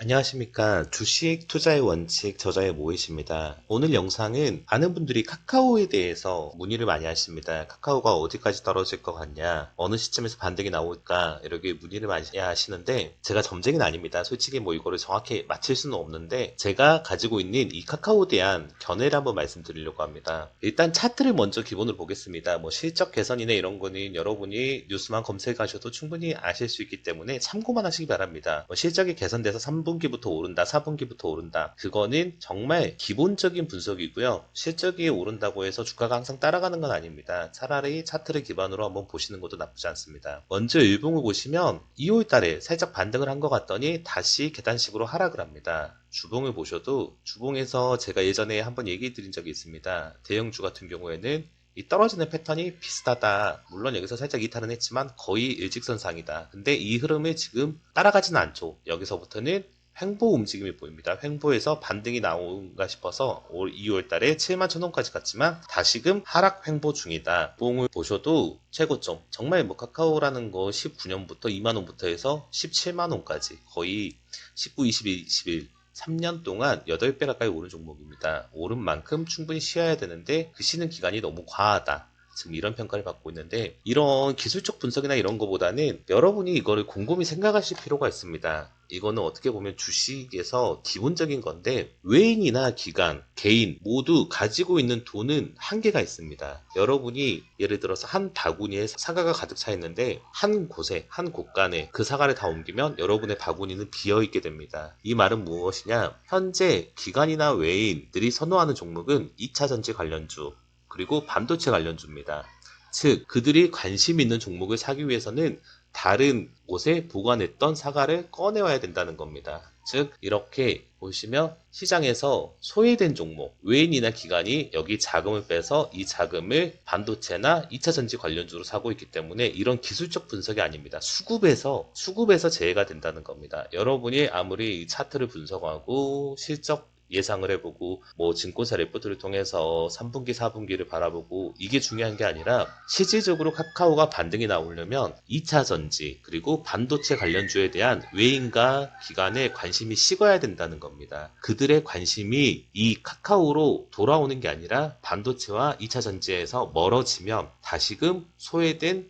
안녕하십니까. 주식 투자의 원칙 저자의 모이십니다. 오늘 영상은 많은 분들이 카카오에 대해서 문의를 많이 하십니다. 카카오가 어디까지 떨어질 것 같냐, 어느 시점에서 반등이 나올까, 이렇게 문의를 많이 하시는데, 제가 점쟁이는 아닙니다. 솔직히 뭐 이거를 정확히 맞힐 수는 없는데, 제가 가지고 있는 이 카카오에 대한 견해를 한번 말씀드리려고 합니다. 일단 차트를 먼저 기본으로 보겠습니다. 뭐 실적 개선이나 이런 거는 여러분이 뉴스만 검색하셔도 충분히 아실 수 있기 때문에 참고만 하시기 바랍니다. 뭐 실적이 개선돼서 3분기부터 오른다, 4분기부터 오른다. 그거는 정말 기본적인 분석이고요. 실적이 오른다고 해서 주가가 항상 따라가는 건 아닙니다. 차라리 차트를 기반으로 한번 보시는 것도 나쁘지 않습니다. 먼저 일봉을 보시면 2월 달에 살짝 반등을 한 것 같더니 다시 계단식으로 하락을 합니다. 주봉을 보셔도 주봉에서 제가 예전에 한번 얘기 드린 적이 있습니다. 대형주 같은 경우에는 이 떨어지는 패턴이 비슷하다. 물론 여기서 살짝 이탈은 했지만 거의 일직선상이다. 근데 이 흐름을 지금 따라가지는 않죠. 여기서부터는 횡보 움직임이 보입니다. 횡보에서 반등이 나온가 싶어서 올 2월 달에 7만 1,000원까지 갔지만 다시금 하락 횡보 중이다. 봉을 보셔도 최고점. 정말 뭐 카카오라는 거 19년부터 2만 원부터 해서 17만 원까지 거의 19, 21, 21 3년 동안 8배 가까이 오른 종목입니다. 오른 만큼 충분히 쉬어야 되는데 그 쉬는 기간이 너무 과하다. 지금 이런 평가를 받고 있는데, 이런 기술적 분석이나 이런 거보다는 여러분이 이거를 곰곰이 생각하실 필요가 있습니다. 이거는 어떻게 보면 주식에서 기본적인 건데, 외인이나 기관, 개인 모두 가지고 있는 돈은 한계가 있습니다. 여러분이 예를 들어서 한 바구니에 사과가 가득 차 있는데 한 곳에, 한 곳간에 그 사과를 다 옮기면 여러분의 바구니는 비어 있게 됩니다. 이 말은 무엇이냐? 현재 기관이나 외인들이 선호하는 종목은 2차 전지 관련주, 그리고 반도체 관련주입니다. 즉, 그들이 관심 있는 종목을 사기 위해서는 다른 곳에 보관했던 사과를 꺼내와야 된다는 겁니다. 즉, 이렇게 보시면 시장에서 소외된 종목, 외인이나 기관이 여기 자금을 빼서 이 자금을 반도체나 2차 전지 관련주로 사고 있기 때문에 이런 기술적 분석이 아닙니다. 수급에서 제외가 된다는 겁니다. 여러분이 아무리 차트를 분석하고 실적 예상을 해보고 뭐 증권사 레포트를 통해서 3분기, 4분기를 바라보고 이게 중요한 게 아니라 실질적으로 카카오가 반등이 나오려면 2차 전지 그리고 반도체 관련주에 대한 외인과 기관의 관심이 식어야 된다는 겁니다. 그들의 관심이 이 카카오로 돌아오는 게 아니라 반도체와 2차 전지에서 멀어지면 다시금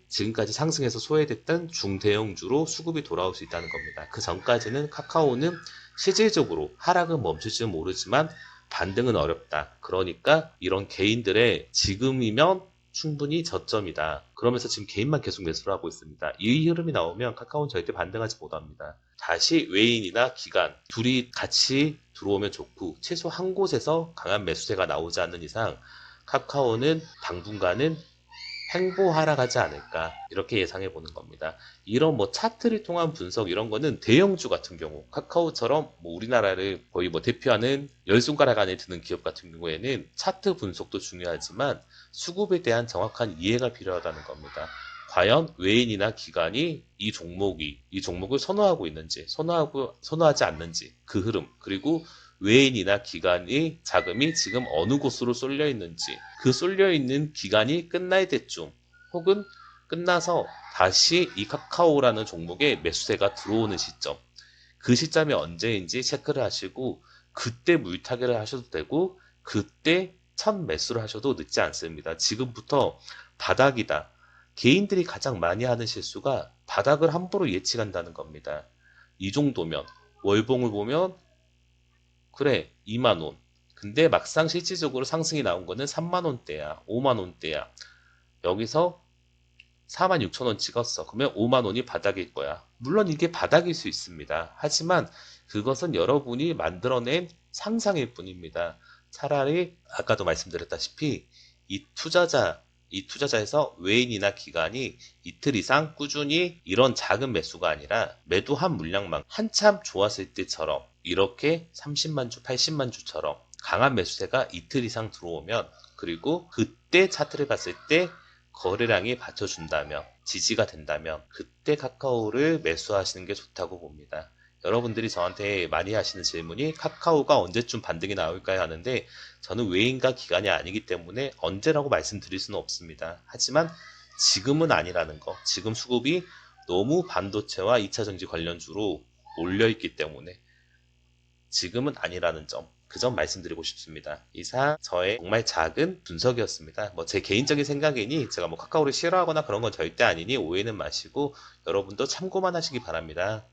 지금까지 상승해서 소외됐던 중대형주로 수급이 돌아올 수 있다는 겁니다. 그 전까지는 카카오는 실질적으로 하락은 멈출지는 모르지만 반등은 어렵다. 그러니까 이런 개인들의 지금이면 충분히 저점이다. 그러면서 지금 개인만 계속 매수를 하고 있습니다. 이 흐름이 나오면 카카오는 절대 반등하지 못합니다. 다시 외인이나 기관 둘이 같이 들어오면 좋고, 최소 한 곳에서 강한 매수세가 나오지 않는 이상 카카오는 당분간은 횡보 하락하지 않을까, 이렇게 예상해 보는 겁니다. 이런 뭐 차트를 통한 분석 이런 거는 대형주 같은 경우 카카오처럼 뭐 우리나라를 거의 뭐 대표하는 열 손가락 안에 드는 기업 같은 경우에는 차트 분석도 중요하지만 수급에 대한 정확한 이해가 필요하다는 겁니다. 과연 외인이나 기관이 이 종목을 선호하고 있는지, 선호하지 않는지, 그 흐름, 그리고 외인이나 기관의 자금이 지금 어느 곳으로 쏠려 있는지, 그 쏠려 있는 기간이 끝날 때쯤 혹은 끝나서 다시 이 카카오라는 종목에 매수세가 들어오는 시점, 그 시점이 언제인지 체크를 하시고 그때 물타기를 하셔도 되고 그때 첫 매수를 하셔도 늦지 않습니다. 지금부터 바닥이다. 개인들이 가장 많이 하는 실수가 바닥을 함부로 예측한다는 겁니다. 이 정도면 월봉을 보면 그래 2만원, 근데 막상 실질적으로 상승이 나온 거는 3만원대야, 5만원대야. 여기서 46,000원 찍었어. 그러면 5만원이 바닥일 거야. 물론 이게 바닥일 수 있습니다. 하지만 그것은 여러분이 만들어낸 상상일 뿐입니다. 차라리 아까도 말씀드렸다시피 이 투자자에서 외인이나 기관이 이틀 이상 꾸준히 이런 작은 매수가 아니라 매도한 물량만 한참 좋았을 때처럼 이렇게 30만 주, 80만 주처럼 강한 매수세가 이틀 이상 들어오면, 그리고 그때 차트를 봤을 때 거래량이 받쳐준다면, 지지가 된다면 그때 카카오를 매수하시는 게 좋다고 봅니다. 여러분들이 저한테 많이 하시는 질문이 카카오가 언제쯤 반등이 나올까요 하는데, 저는 외인과 기관이 아니기 때문에 언제라고 말씀드릴 수는 없습니다. 하지만 지금은 아니라는 거, 지금 수급이 너무 반도체와 2차 전지 관련주로 몰려있기 때문에 지금은 아니라는 점. 그 점 말씀드리고 싶습니다. 이상 저의 정말 작은 분석이었습니다. 뭐 제 개인적인 생각이니 제가 뭐 카카오를 싫어하거나 그런 건 절대 아니니 오해는 마시고 여러분도 참고만 하시기 바랍니다.